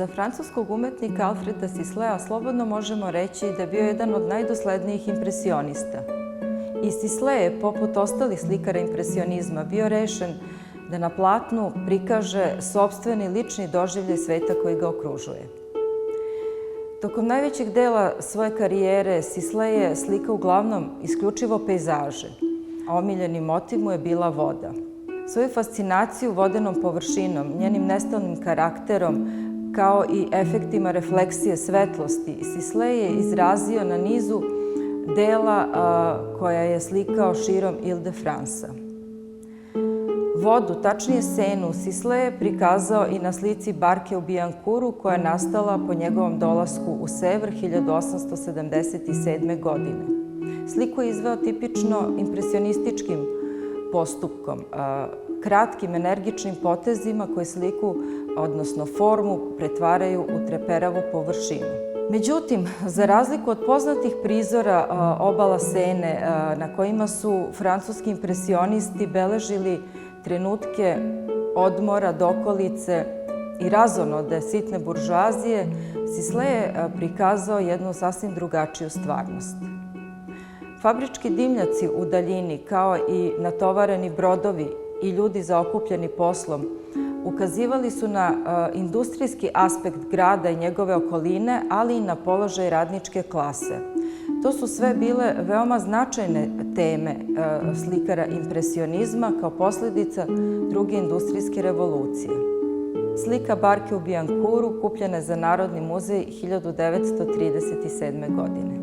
Za francuskog umetnika Alfreda Sislea slobodno možemo reći da je bio jedan od najdoslednijih impresionista. I Sisley je, poput ostalih slikara impresionizma, bio rešen da na platnu prikaže sopstveni lični doživljaj sveta koji ga okružuje. Tokom najvećeg dela svoje karijere Sisley je slikao uglavnom isključivo pejzaže, a omiljeni motiv mu je bila voda. Svoju fascinaciju vodenom površinom, njenim nestalnim karakterom, kao i efektima refleksije svetlosti, Sisley je izrazio na nizu dela koja je slikao širom Ile-de-France-a. Vodu, tačnije senu, Sisley je prikazao i na slici barke u Billancourtu koja je nastala po njegovom dolasku u Sevr 1877. godine. Sliku je izveo tipično impresionističkim postupkom, kratkim, energičnim potezima koji sliku, odnosno formu, pretvaraju u treperavu površinu. Međutim, za razliku od poznatih prizora obala Sene, na kojima su francuski impresionisti beležili trenutke odmora, dokolice i razonode sitne buržoazije, Sisley je prikazao jednu sasvim drugačiju stvarnost. Fabrički dimnjaci u daljini, kao i natovareni brodovi i ljudi zaokupljeni poslom, ukazivali su na industrijski aspekt grada i njegove okoline, ali i na položaj radničke klase. To su sve bile veoma značajne teme slikara impresionizma kao posledica druge industrijske revolucije. Slika barke u Billancourtu kupljena je za Narodni muzej 1937. godine.